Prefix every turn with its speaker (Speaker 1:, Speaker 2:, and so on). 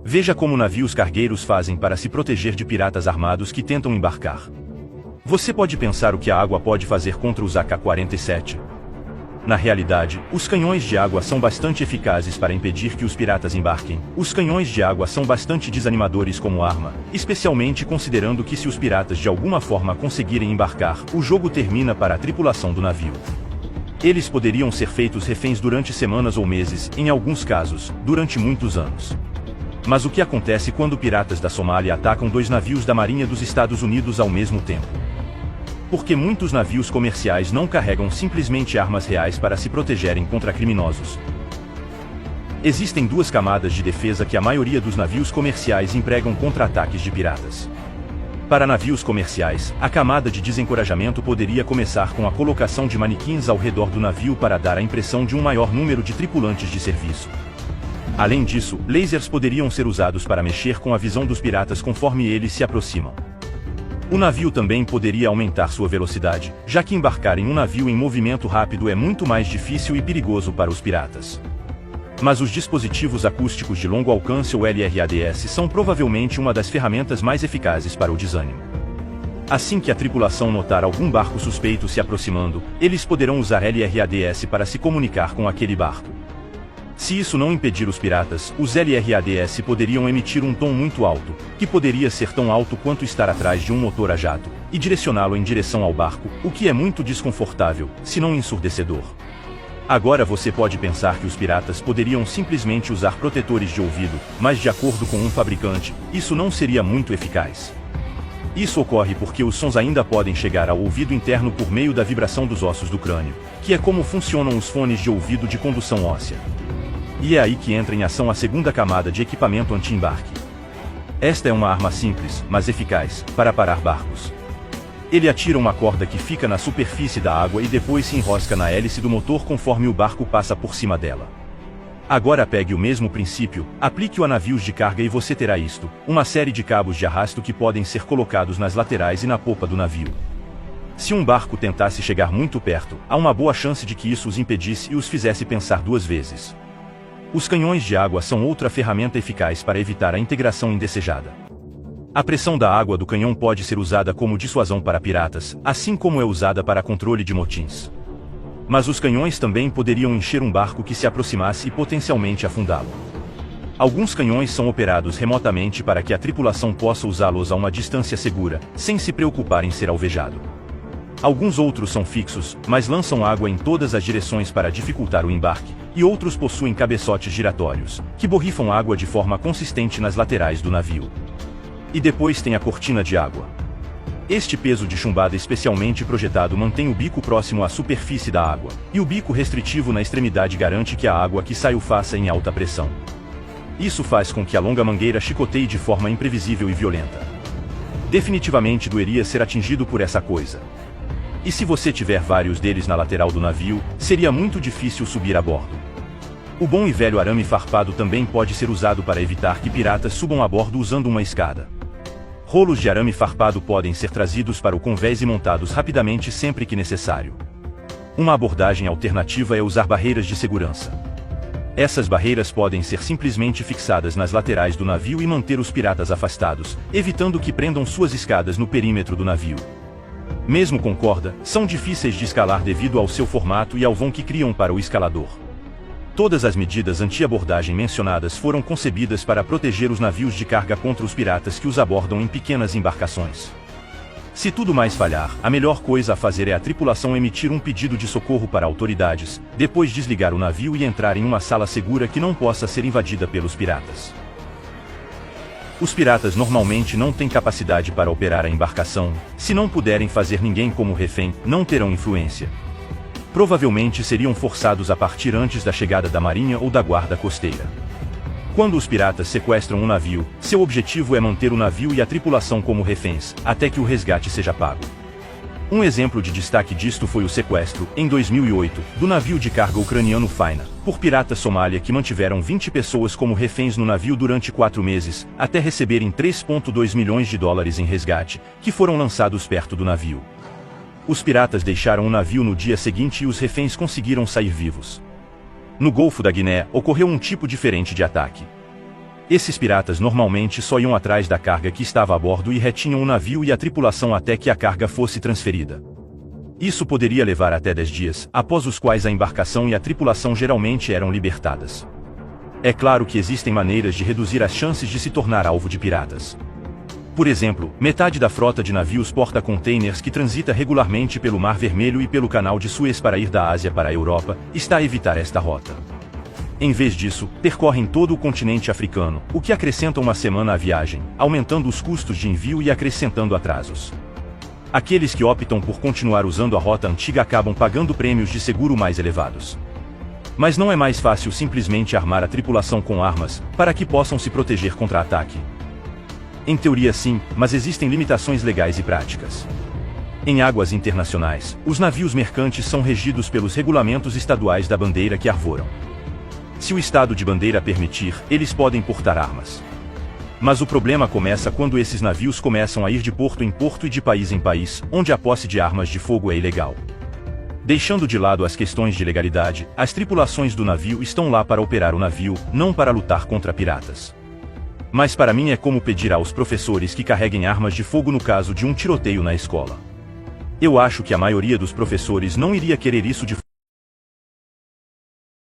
Speaker 1: Veja como navios cargueiros fazem para se proteger de piratas armados que tentam embarcar. Você pode pensar o que a água pode fazer contra os AK-47. Na realidade, os canhões de água são bastante eficazes para impedir que os piratas embarquem. Os canhões de água são bastante desanimadores como arma, especialmente considerando que se os piratas de alguma forma conseguirem embarcar, o jogo termina para a tripulação do navio. Eles poderiam ser feitos reféns durante semanas ou meses, em alguns casos, durante muitos anos. Mas o que acontece quando piratas da Somália atacam 2 navios da Marinha dos Estados Unidos ao mesmo tempo? Porque muitos navios comerciais não carregam simplesmente armas reais para se protegerem contra criminosos. Existem 2 camadas de defesa que a maioria dos navios comerciais empregam contra ataques de piratas. Para navios comerciais, a camada de desencorajamento poderia começar com a colocação de manequins ao redor do navio para dar a impressão de um maior número de tripulantes de serviço. Além disso, lasers poderiam ser usados para mexer com a visão dos piratas conforme eles se aproximam. O navio também poderia aumentar sua velocidade, já que embarcar em um navio em movimento rápido é muito mais difícil e perigoso para os piratas. Mas os dispositivos acústicos de longo alcance ou LRADS são provavelmente uma das ferramentas mais eficazes para o desânimo. Assim que a tripulação notar algum barco suspeito se aproximando, eles poderão usar LRADS para se comunicar com aquele barco. Se isso não impedir os piratas, os LRADS poderiam emitir um tom muito alto, que poderia ser tão alto quanto estar atrás de um motor a jato, e direcioná-lo em direção ao barco, o que é muito desconfortável, se não ensurdecedor. Agora você pode pensar que os piratas poderiam simplesmente usar protetores de ouvido, mas de acordo com um fabricante, isso não seria muito eficaz. Isso ocorre porque os sons ainda podem chegar ao ouvido interno por meio da vibração dos ossos do crânio, que é como funcionam os fones de ouvido de condução óssea. E é aí que entra em ação a segunda camada de equipamento anti-embarque. Esta é uma arma simples, mas eficaz, para parar barcos. Ele atira uma corda que fica na superfície da água e depois se enrosca na hélice do motor conforme o barco passa por cima dela. Agora pegue o mesmo princípio, aplique-o a navios de carga e você terá isto, uma série de cabos de arrasto que podem ser colocados nas laterais e na popa do navio. Se um barco tentasse chegar muito perto, há uma boa chance de que isso os impedisse e os fizesse pensar 2 vezes. Os canhões de água são outra ferramenta eficaz para evitar a integração indesejada. A pressão da água do canhão pode ser usada como dissuasão para piratas, assim como é usada para controle de motins. Mas os canhões também poderiam encher um barco que se aproximasse e potencialmente afundá-lo. Alguns canhões são operados remotamente para que a tripulação possa usá-los a uma distância segura, sem se preocupar em ser alvejado. Alguns outros são fixos, mas lançam água em todas as direções para dificultar o embarque, e outros possuem cabeçotes giratórios, que borrifam água de forma consistente nas laterais do navio. E depois tem a cortina de água. Este peso de chumbada especialmente projetado mantém o bico próximo à superfície da água, e o bico restritivo na extremidade garante que a água que sai o faça em alta pressão. Isso faz com que a longa mangueira chicoteie de forma imprevisível e violenta. Definitivamente doeria ser atingido por essa coisa. E se você tiver vários deles na lateral do navio, seria muito difícil subir a bordo. O bom e velho arame farpado também pode ser usado para evitar que piratas subam a bordo usando uma escada. Rolos de arame farpado podem ser trazidos para o convés e montados rapidamente sempre que necessário. Uma abordagem alternativa é usar barreiras de segurança. Essas barreiras podem ser simplesmente fixadas nas laterais do navio e manter os piratas afastados, evitando que prendam suas escadas no perímetro do navio. Mesmo com corda, são difíceis de escalar devido ao seu formato e ao vão que criam para o escalador. Todas as medidas anti-abordagem mencionadas foram concebidas para proteger os navios de carga contra os piratas que os abordam em pequenas embarcações. Se tudo mais falhar, a melhor coisa a fazer é a tripulação emitir um pedido de socorro para autoridades, depois desligar o navio e entrar em uma sala segura que não possa ser invadida pelos piratas. Os piratas normalmente não têm capacidade para operar a embarcação, se não puderem fazer ninguém como refém, não terão influência. Provavelmente seriam forçados a partir antes da chegada da marinha ou da guarda costeira. Quando os piratas sequestram um navio, seu objetivo é manter o navio e a tripulação como reféns, até que o resgate seja pago. Um exemplo de destaque disto foi o sequestro, em 2008, do navio de carga ucraniano Faina, por piratas Somália que mantiveram 20 pessoas como reféns no navio durante 4 meses, até receberem $3,2 milhões em resgate, que foram lançados perto do navio. Os piratas deixaram o navio no dia seguinte e os reféns conseguiram sair vivos. No Golfo da Guiné, ocorreu um tipo diferente de ataque. Esses piratas normalmente só iam atrás da carga que estava a bordo e retinham o navio e a tripulação até que a carga fosse transferida. Isso poderia levar até 10 dias, após os quais a embarcação e a tripulação geralmente eram libertadas. É claro que existem maneiras de reduzir as chances de se tornar alvo de piratas. Por exemplo, metade da frota de navios porta-containers que transita regularmente pelo Mar Vermelho e pelo Canal de Suez para ir da Ásia para a Europa, está a evitar esta rota. Em vez disso, percorrem todo o continente africano, o que acrescenta uma semana à viagem, aumentando os custos de envio e acrescentando atrasos. Aqueles que optam por continuar usando a rota antiga acabam pagando prêmios de seguro mais elevados. Mas não é mais fácil simplesmente armar a tripulação com armas, para que possam se proteger contra ataque? Em teoria sim, mas existem limitações legais e práticas. Em águas internacionais, os navios mercantes são regidos pelos regulamentos estaduais da bandeira que arvoram. Se o estado de bandeira permitir, eles podem portar armas. Mas o problema começa quando esses navios começam a ir de porto em porto e de país em país, onde a posse de armas de fogo é ilegal. Deixando de lado as questões de legalidade, as tripulações do navio estão lá para operar o navio, não para lutar contra piratas. Mas para mim é como pedir aos professores que carreguem armas de fogo no caso de um tiroteio na escola. Eu acho que a maioria dos professores não iria querer isso de